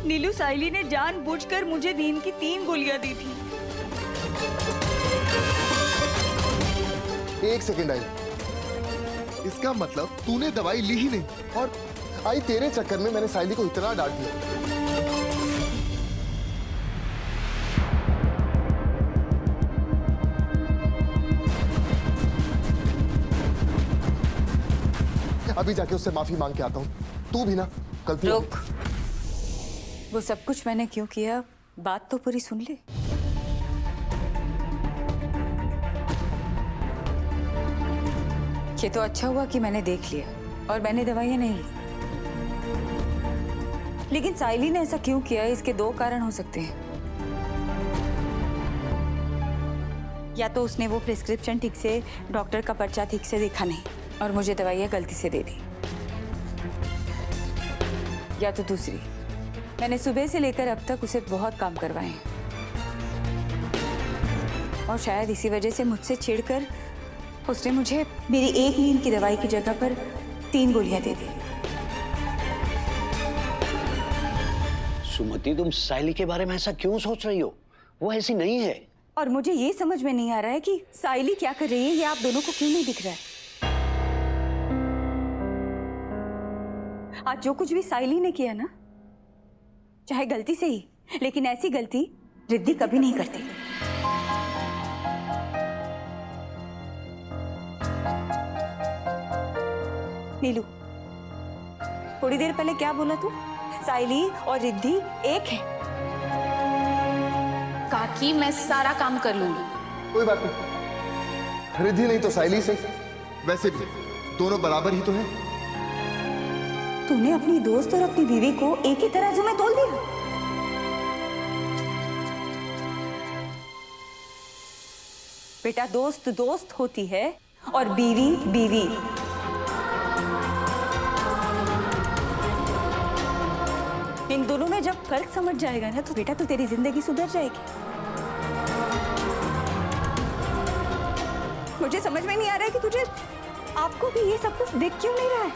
नीलू, साइली ने जानबूझकर मुझे नींद की 3 गोलियां दी थी। एक सेकंड आई, इसका मतलब तूने दवाई ली ही नहीं, और आई तेरे चक्कर में मैंने साइली को इतना डांट दिया। अभी जाके उससे माफी मांग के आता हूँ। तू भी ना गलती। रुक, वो सब कुछ मैंने क्यों किया, बात तो पूरी सुन ले। ये तो अच्छा हुआ कि मैंने देख लिया और मैंने दवाइयां नहीं ली, लेकिन साइली ने ऐसा क्यों किया, इसके 2 कारण हो सकते हैं। या तो उसने वो प्रिस्क्रिप्शन ठीक से, डॉक्टर का पर्चा ठीक से देखा नहीं और मुझे दवाइयां गलती से दे दी, या तो दूसरी, मैंने सुबह से लेकर अब तक उसे बहुत काम करवाए हैं और शायद इसी वजह से मुझसे चिढ़कर उसने मुझे मेरी एक नींद की दवाई की जगह पर 3 गोलियां दे दी। सुमति, तुम साइली के बारे में ऐसा क्यों सोच रही हो? वो ऐसी नहीं है। और मुझे ये समझ में नहीं आ रहा है कि साइली क्या कर रही है, ये आप दोनों को क्यों नहीं दिख रहा है। आज जो कुछ भी साइली ने किया ना, चाहे गलती से ही, लेकिन ऐसी गलती रिद्धि कभी नहीं करती। नीलू, थोड़ी देर पहले क्या बोला तू? साइली और रिद्धि एक है। काकी, मैं सारा काम कर लूंगी। कोई बात नहीं, रिद्धि नहीं तो साइली से, वैसे भी दोनों बराबर ही तो हैं। तूने अपनी दोस्त और अपनी बीवी को एक ही तराजू में तोल दिया। बेटा, दोस्त दोस्त होती है और बीवी बीवी। इन दोनों में जब फर्क समझ जाएगा ना, तो बेटा तो तेरी जिंदगी सुधर जाएगी। मुझे समझ में नहीं आ रहा है कि तुझे, आपको भी ये सब कुछ देख क्यों नहीं रहा है।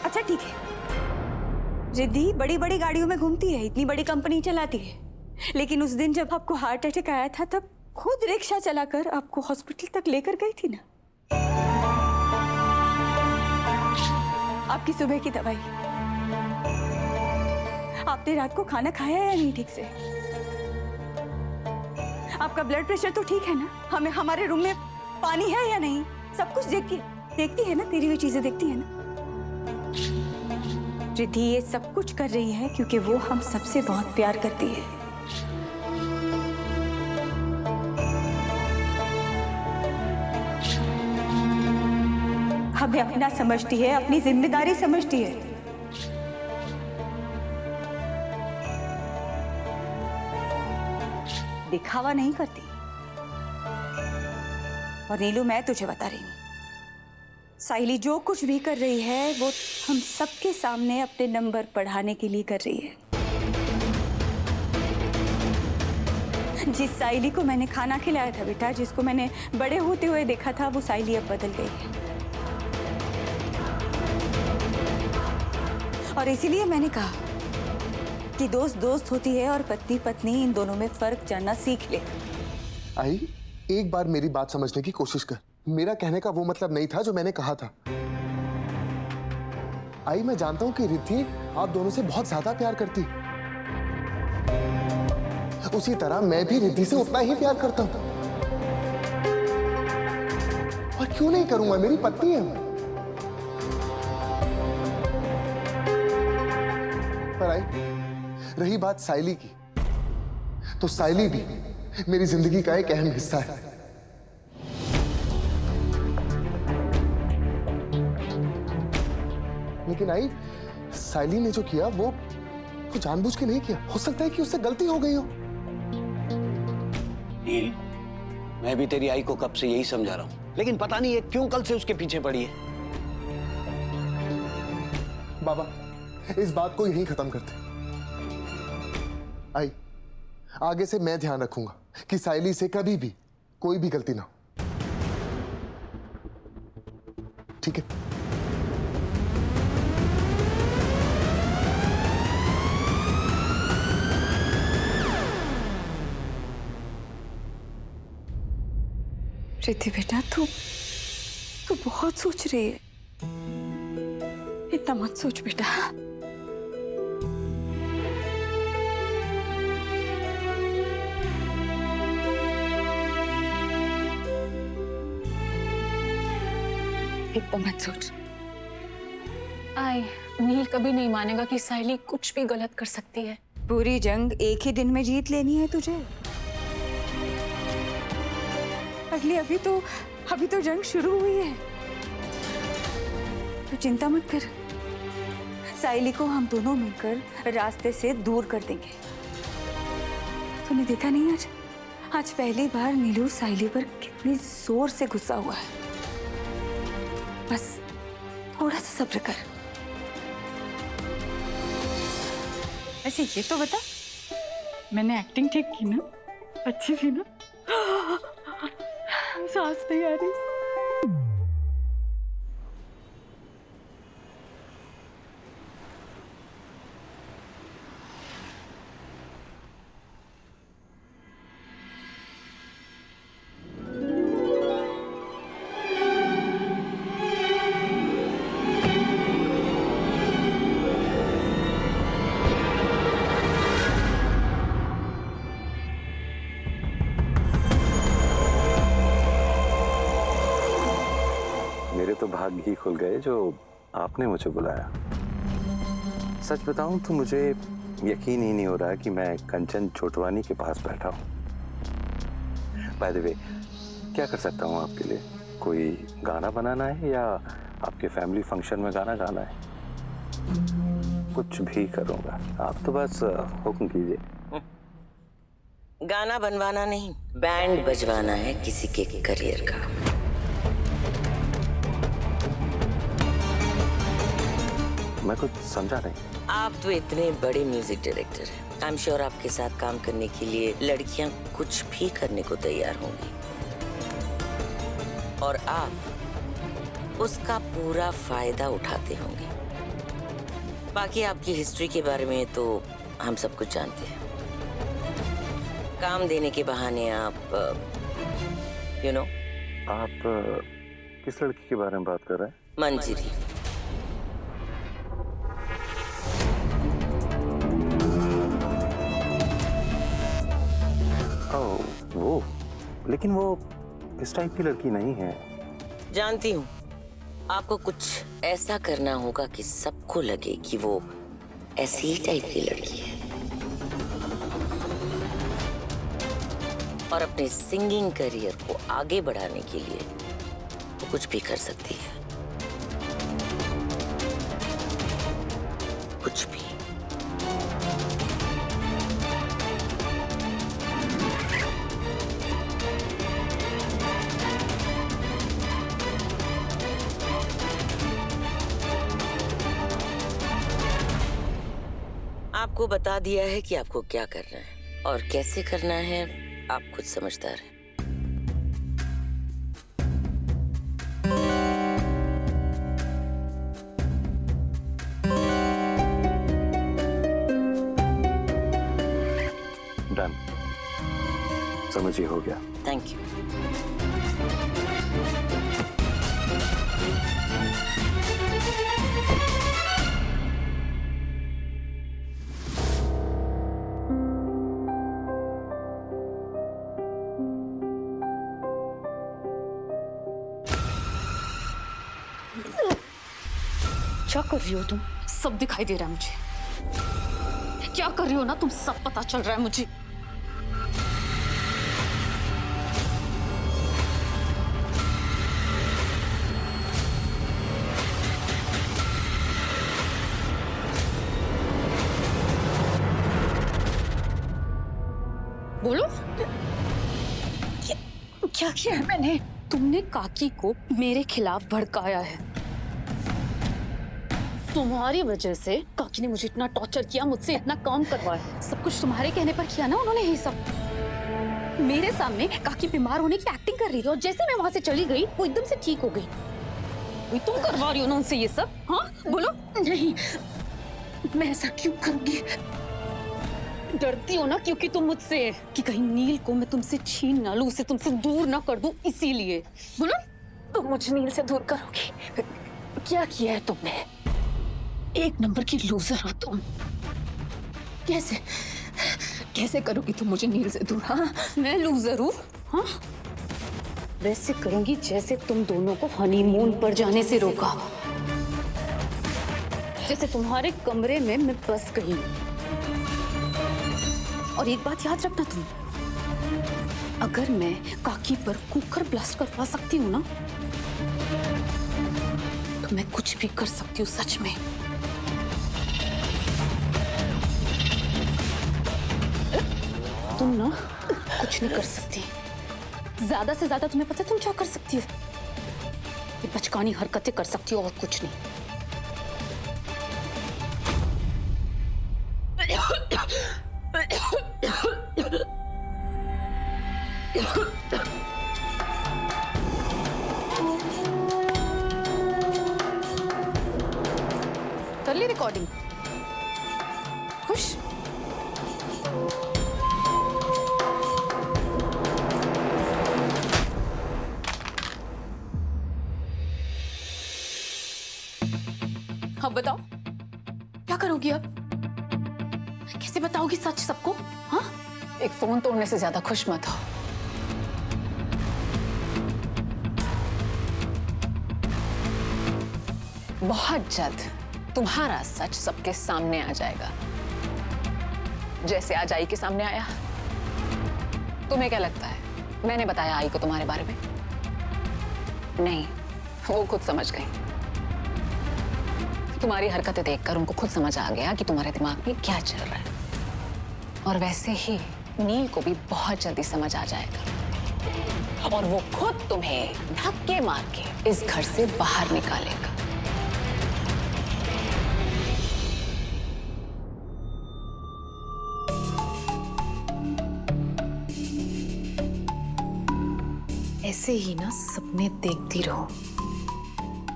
अच्छा ठीक है, रिद्धि बड़ी बड़ी गाड़ियों में घूमती है, इतनी बड़ी कंपनी चलाती है, लेकिन उस दिन जब आपको हार्ट अटैक आया था, तब खुद रिक्शा चलाकर आपको हॉस्पिटल तक लेकर गई थी ना। आपकी सुबह की दवाई, आपने रात को खाना खाया या नहीं ठीक से, आपका ब्लड प्रेशर तो ठीक है ना, हमें हमारे रूम में पानी है या नहीं, सब कुछ देखती है ना, तेरी हुई चीजें देखती है ना। रिद्धि ये सब कुछ कर रही है क्योंकि वो हम सबसे बहुत प्यार करती है। हमें अपना समझती है, अपनी जिम्मेदारी समझती है। दिखावा नहीं करती। और नीलू, मैं तुझे बता रही हूं, साइली जो कुछ भी कर रही है वो हम सबके सामने अपने नंबर बढ़ाने के लिए कर रही है। जिस साइली को मैंने खाना खिलाया था बेटा, जिसको मैंने बड़े होते हुए देखा था, वो साइली अब बदल गई है। और इसीलिए मैंने कहा कि दोस्त दोस्त होती है और पत्नी पत्नी, इन दोनों में फर्क जानना सीख ले। आई, एक बार मेरी बात समझने की कोशिश कर। मेरा कहने का वो मतलब नहीं था जो मैंने कहा था। आई, मैं जानता हूं कि रिद्धि आप दोनों से बहुत ज्यादा प्यार करती, उसी तरह मैं भी रिद्धि से उतना ही प्यार करता हूं। और क्यों नहीं करूंगा, मेरी पत्नी है। पर आई, रही बात साइली की, तो साइली भी मेरी जिंदगी का एक अहम हिस्सा है। लेकिन आई, साइली ने जो किया वो जानबूझ के नहीं किया। हो सकता है कि उससे गलती हो गई हो। नील, मैं भी तेरी आई को कब से यही समझा रहा हूं, लेकिन पता नहीं ये क्यों कल से उसके पीछे पड़ी है। बाबा, इस बात को यहीं खत्म करते। आई, आगे से मैं ध्यान रखूंगा कि साइली से कभी भी कोई भी गलती ना हो। ठीक है? रिद्धि बेटा, तू बहुत सोच रही है। इतना मत सोच बेटा। इतना मत सोच। नील कभी नहीं मानेगा कि साइली कुछ भी गलत कर सकती है। पूरी जंग एक ही दिन में जीत लेनी है तुझे। अगली अभी तो जंग शुरू हुई है। तू चिंता मत कर। साइली को हम दोनों मिलकर रास्ते से दूर कर देंगे। तूने देखा नहीं आज पहली बार नीलू साइली पर कितनी जोर से गुस्सा हुआ है। बस थोड़ा सा सब्र कर। ऐसे ये तो बता, मैंने एक्टिंग ठीक की ना? अच्छी थी ना? सांस नहीं आ रही। मेरे तो भाग्य ही खुल गए जो आपने मुझे बुलाया। सच बताऊं तो मुझे यकीन ही नहीं हो रहा कि मैं कंचन छोटवानी के पास बैठा हूं। बाय द वे, क्या कर सकता हूं आपके लिए? कोई गाना बनाना है या आपके फैमिली फंक्शन में गाना गाना है? कुछ भी करूंगा, आप तो बस हुक्म कीजिए। गाना बनवाना नहीं, बैंड बजवाना है किसी के करियर का। मैं कुछ समझा नहीं। आप तो इतने बड़े म्यूजिक डायरेक्टर हैं। आई एम श्योर आपके साथ काम करने के लिए लड़कियां कुछ भी करने को तैयार होंगी, और आप उसका पूरा फायदा उठाते होंगे। बाकी आपकी हिस्ट्री के बारे में तो हम सब कुछ जानते हैं। काम देने के बहाने आप आप किस लड़की के बारे में बात कर रहे हैं? मंजिरी। वो, लेकिन वो इस टाइप की लड़की नहीं है। जानती हूँ, आपको कुछ ऐसा करना होगा कि सबको लगे कि वो ऐसी ही टाइप की लड़की है, और अपने सिंगिंग करियर को आगे बढ़ाने के लिए वो कुछ भी कर सकती है। कुछ भी। आपको बता दिया है कि आपको क्या करना है और कैसे करना है। आप खुद समझदार हैं। डन, समझिए, हो गया। Thank you. क्या कर रही हो तुम? सब दिखाई दे रहा है मुझे। क्या कर रही हो ना तुम? सब पता चल रहा है मुझे। बोलो, क्या किया है मैंने? तुमने काकी को मेरे खिलाफ भड़काया है। तुम्हारी वजह से काकी ने मुझे इतना टॉर्चर किया, मुझसे इतना काम करवाया। सब कुछ तुम्हारे कहने पर किया ना उन्होंने। ये सब मेरे सामने काकी बीमार होने की एक्टिंग कर रही थी, और जैसे मैं वहां से चली गई वो एकदम से ठीक हो गई। तुम करवा रही हो ना उनसे ये सब? हाँ बोलो। नहीं, मैं ऐसा क्यों करूंगी? डरती हो ना क्योंकि तुम मुझसे कि कहीं नील को मैं तुमसे छीन ना लूं, उसे तुमसे दूर ना कर दूं, इसीलिए। बोलो, तुम मुझे नील से दूर करोगी? क्या किया है तुमने? एक नंबर की लूजर हो तुम। कैसे कैसे करोगी तुम मुझे नील से दूर? हाँ, मैं लूजर हूँ? हाँ, वैसे करूंगी जैसे तुम दोनों को हनीमून पर जाने से रोका, जैसे तुम्हारे कमरे में मैं बस गई। और एक बात याद रखना तुम, अगर मैं काकी पर कुकर ब्लास्ट करवा सकती हूँ ना, तो मैं कुछ भी कर सकती हूँ सच में। तुम ना कुछ नहीं कर सकती। ज्यादा से ज्यादा तुम्हें पता है तुम क्या कर सकती हो? ये बचकानी हरकतें कर सकती हो और कुछ नहीं। कर ली रिकॉर्डिंग? खुश? अब बताओ क्या करोगी अब? कैसे बताओगी सच सबको? हाँ, एक फोन तोड़ने से ज्यादा खुश मत हो। बहुत जल्द तुम्हारा सच सबके सामने आ जाएगा, जैसे आज आई के सामने आया। तुम्हें क्या लगता है मैंने बताया आई को तुम्हारे बारे में? नहीं, वो खुद समझ गई। तुम्हारी हरकतें देखकर उनको खुद समझ आ गया कि तुम्हारे दिमाग में क्या चल रहा है। और वैसे ही नील को भी बहुत जल्दी समझ आ जाएगा और वो खुद तुम्हें धक्के मार के इस घर से बाहर निकालेगा। ऐसे ही ना सपने देखती रहो।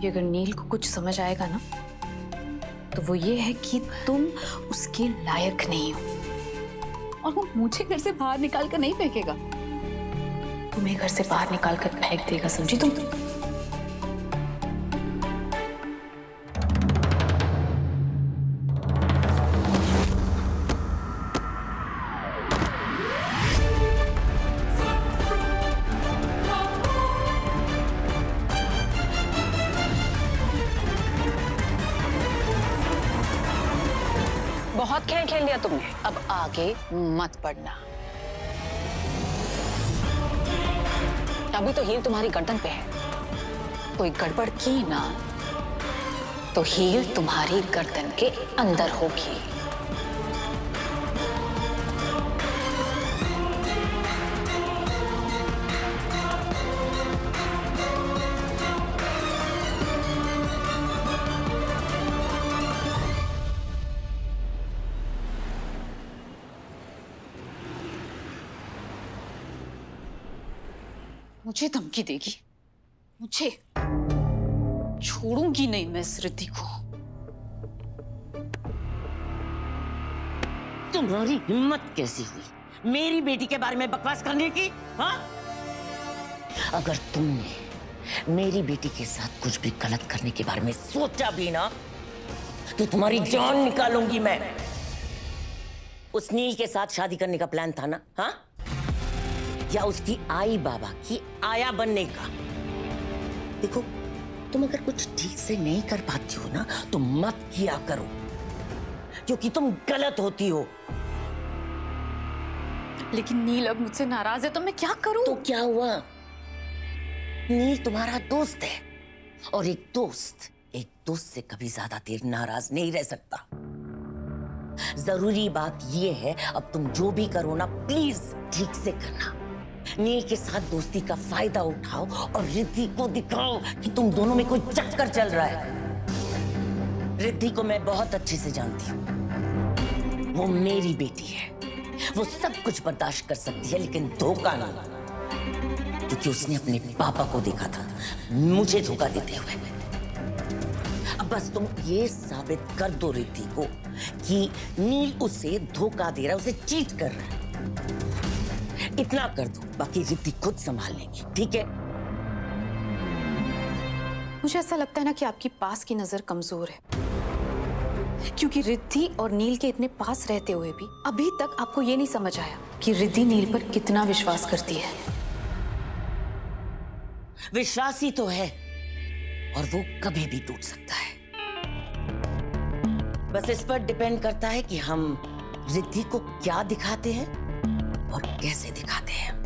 ये अगर नील को कुछ समझ आएगा ना, तो वो ये है कि तुम उसके लायक नहीं हो और वो मुझे घर से बाहर निकाल कर नहीं फेंकेगा, तुम्हें घर से बाहर निकाल कर फेंक देगा, समझी तुम? बहुत खेल खेल लिया तुमने, अब आगे मत बढ़ना। अभी तो हील तुम्हारी गर्दन पे है, कोई गड़बड़ की ना तो हील तुम्हारी गर्दन के अंदर होगी। मुझे धमकी देगी? मुझे छोड़ूंगी नहीं मैं इस रिद्धि को। तुम्हारी हिम्मत कैसी हुई मेरी बेटी के बारे में बकवास करने की? हाँ, अगर तुमने मेरी बेटी के साथ कुछ भी गलत करने के बारे में सोचा भी ना, तो तुम्हारी जान निकालूंगी मैं। उस नील के साथ शादी करने का प्लान था ना? हाँ, या उसकी आई बाबा की आया बनने का? देखो, तुम अगर कुछ ठीक से नहीं कर पाती हो ना, तो मत किया करो, क्योंकि तुम गलत होती हो। लेकिन नील अब मुझसे नाराज है तो मैं क्या करूं? तो क्या हुआ? नील तुम्हारा दोस्त है और एक दोस्त से कभी ज्यादा देर नाराज नहीं रह सकता। जरूरी बात यह है, अब तुम जो भी करो ना, प्लीज ठीक से करना। नील के साथ दोस्ती का फायदा उठाओ और रिद्धि को दिखाओ कि तुम दोनों में कोई चक्कर चल रहा है। रिद्धि को मैं बहुत अच्छे से जानती हूँ, वो मेरी बेटी है, वो सब कुछ बर्दाश्त कर सकती है, लेकिन धोखा नहीं, क्योंकि उसने अपने पापा को देखा था मुझे धोखा देते हुए। अब बस तुम ये साबित कर दो रिद्धि को कि नील उसे धोखा दे रहा है, उसे चीट कर रहा है। इतना कर दो, बाकी रिद्धि खुद संभाल लेगी, ठीक है? मुझे ऐसा लगता है ना कि आपकी पास की नजर कमजोर है, क्योंकि रिद्धि और नील के इतने पास रहते हुए भी अभी तक आपको ये नहीं समझ आया कि रिद्धि नील पर कितना विश्वास करती है। विश्वास ही तो है, और वो कभी भी टूट सकता है। बस इस पर डिपेंड करता है कि हम रिद्धि को क्या दिखाते हैं और कैसे दिखाते हैं।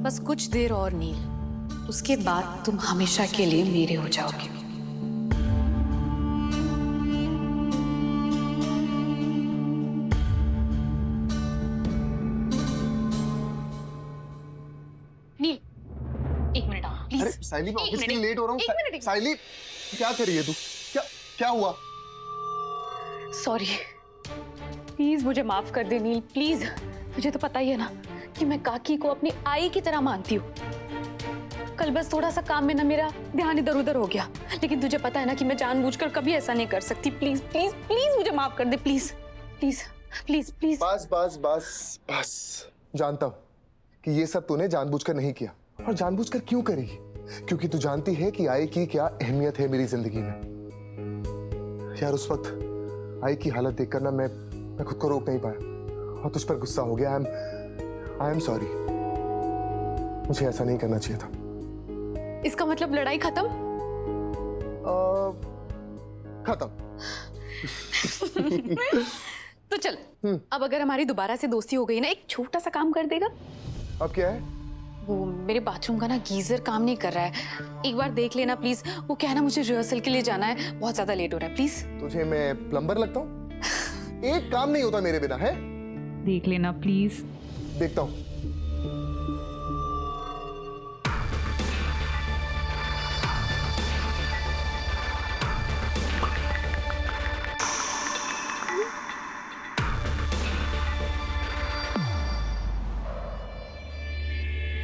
बस कुछ देर और नील, उसके बाद तुम हमेशा के लिए मेरे हो जाओगे। नील, एक मिनट प्लीज। अरे साइली, मैं ऑफिस के लिए लेट हो रहा एक हूँ। मिनट। साइली, क्या कर रही है तू? क्या क्या हुआ? सॉरी, प्लीज मुझे माफ कर दे नील, प्लीज। मुझे तो पता ही है ना कि मैं काकी को अपनी आई की तरह मानती हूँ। कल बस थोड़ा सा काम में ना मेरा ध्यान इधर उधर हो गया, लेकिन तुझे पता है ना कि मैं जानबूझकर कभी ऐसा नहीं कर सकती। प्लीज प्लीज प्लीज मुझे माफ कर दे, प्लीज प्लीज प्लीज प्लीज। बस बस बस बस, जानता हूँ कि ये सब तूने जानबूझकर नहीं किया, और जानबूझकर क्यों करेगी? क्योंकि तू जानती है कि आई की क्या अहमियत है मेरी जिंदगी में। यार उस वक्त आई की हालत देखकर ना मैं खुद को रोक नहीं पाया और तुझ पर गुस्सा हो गया। आई एम सॉरी, मुझे ऐसा नहीं करना चाहिए था। इसका मतलब लड़ाई खत्म? खत्म। तो चल, अब अगर हमारी दोबारा से दोस्ती हो गई ना, एक छोटा सा काम कर देगा? अब क्या है? वो मेरे बाथरूम का ना गीजर काम नहीं कर रहा है, एक बार देख लेना प्लीज। वो क्या है ना, मुझे रिहर्सल के लिए जाना है, बहुत ज्यादा लेट हो रहा है, प्लीज। तुझे मैं प्लम्बर लगता हूँ? एक काम नहीं होता मेरे बिना, है? देख लेना प्लीज। देखता हूँ।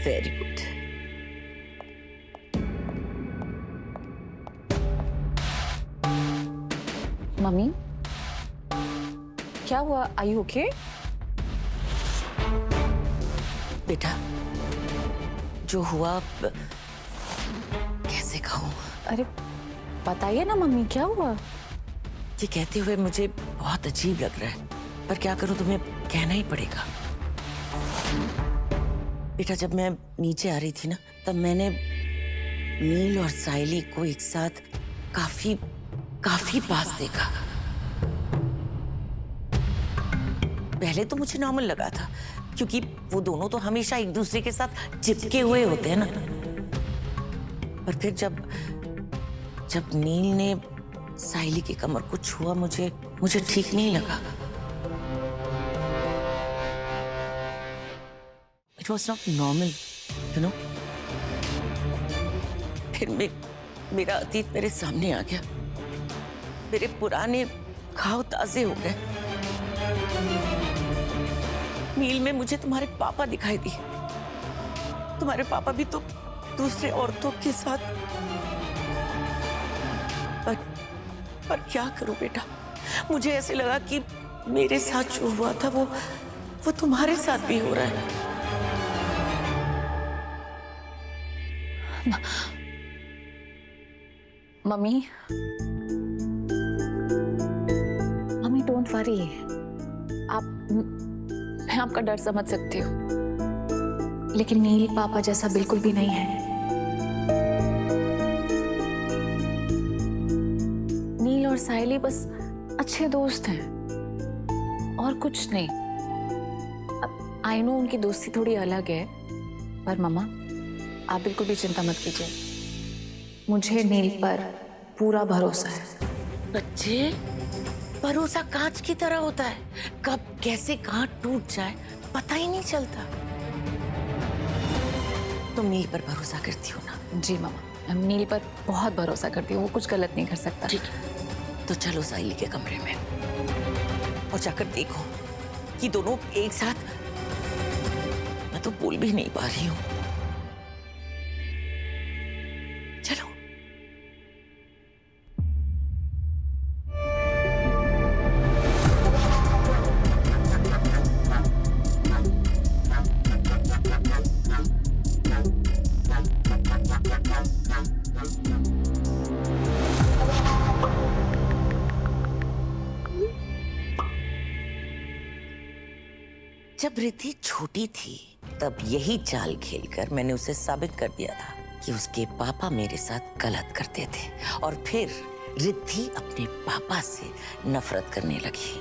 Very good. मम्मी, क्या हुआ? Are you okay? बेटा, जो हुआ कैसे कहूँ? अरे बताइए ना मम्मी, क्या हुआ? ये कहते हुए मुझे बहुत अजीब लग रहा है, पर क्या करूं, तुम्हें कहना ही पड़ेगा। बेटा, जब मैं नीचे आ रही थी ना, तब मैंने नील और साइली को एक साथ काफी पास देखा। पहले तो मुझे नॉर्मल लगा था, क्योंकि वो दोनों तो हमेशा एक दूसरे के साथ चिपके हुए होते हैं ना। पर फिर जब नील ने साइली की कमर को छुआ, मुझे ठीक नहीं लगा। It was not normal, you know? फिर मेरा अतीत मेरे सामने आ गया, मेरे पुराने घाव ताजे हो गए। नील में मुझे तुम्हारे पापा दिखाई दिए। तुम्हारे पापा भी तो दूसरे औरतों के साथ। पर क्या करूं बेटा, मुझे ऐसे लगा कि मेरे साथ जो हुआ था वो तुम्हारे साथ भी हो रहा है। Mummy don't worry. मैं आपका डर समझ सकती हूँ, लेकिन नील पापा जैसा बिल्कुल भी नहीं है। नील और साइली बस अच्छे दोस्त हैं और कुछ नहीं। अब आई नो उनकी दोस्ती थोड़ी अलग है, पर मम्मा आप बिल्कुल भी चिंता मत कीजिए, मुझे नील पर पूरा भरोसा है। बच्चे, भरोसा कांच की तरह होता है, कब कैसे कहां टूट जाए पता ही नहीं चलता। तुम नील पर भरोसा करती हो ना? जी मामा। मैं नील पर बहुत भरोसा करती हूँ, वो कुछ गलत नहीं कर सकता। ठीक है, तो चलो साहिल के कमरे में और जाकर देखो कि दोनों एक साथ। मैं तो बोल भी नहीं पा रही हूँ। चलो। जब रिद्धि छोटी थी तब यही चाल खेलकर मैंने उसे साबित कर दिया था कि उसके पापा मेरे साथ गलत करते थे, और फिर रिद्धि अपने पापा से नफरत करने लगी।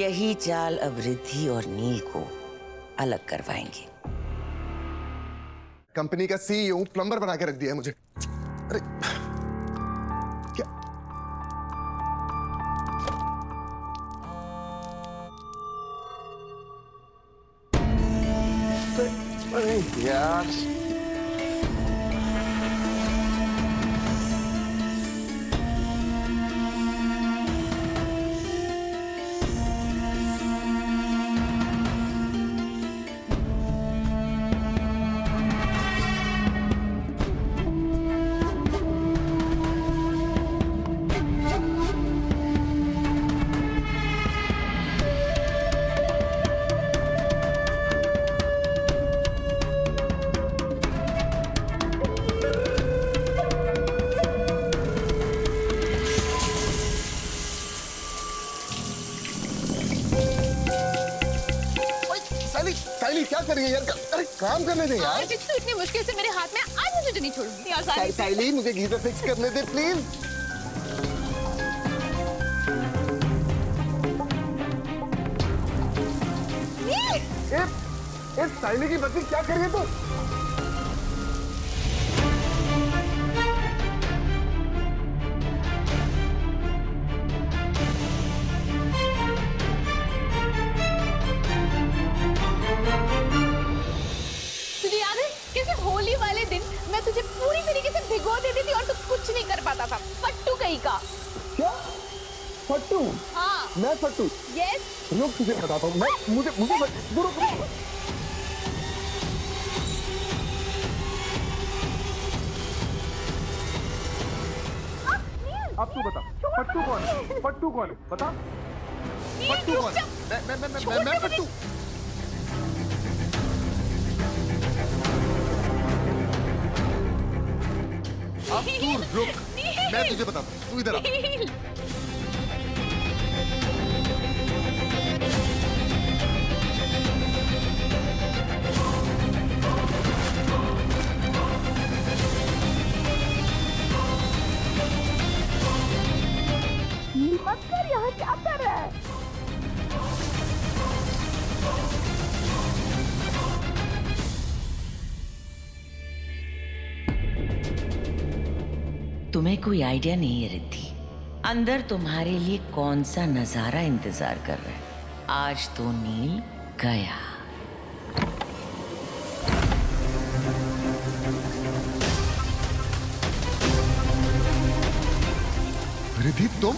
यही चाल अब रिद्धि और नील को अलग करवाएंगे। कंपनी का सीईओ प्लम्बर बना के रख दिया है मुझे। अरे क्या? अरे यार, साइली क्या कर रही है यार? अरे काम करने दे यार। तू इतनी मुश्किल से मेरे हाथ में, आज मैं तुझे नहीं छोड़ूंगी यार। साइली मुझे गीजर फिक्स करने दे प्लीज। साइली की बच्ची क्या कर रही है तू? तुझे याद है कैसे होली वाले दिन मैं तुझे पूरी तरीके से भिगो देती थी और तू कुछ नहीं कर पाता था? फट्टू कहीं का। क्या फट्टू? हाँ। मैं फट्टू? यस। रुक तुझे बताता हूँ मैं। मुझे रुक। अब तू बता, फट्टू कौन है? फट्टू कौन है? बता। फट्टू कौन है? मैं फट्टू। अब तू रुक, मैं तुझे बताता हूँ। तू इधर आ। मत कर, यहाँ क्या कर रहा है? तुम्हें कोई आइडिया नहीं है रिद्धि, अंदर तुम्हारे लिए कौन सा नजारा इंतजार कर रहा है। आज तो नील गया। रिद्धि तुम?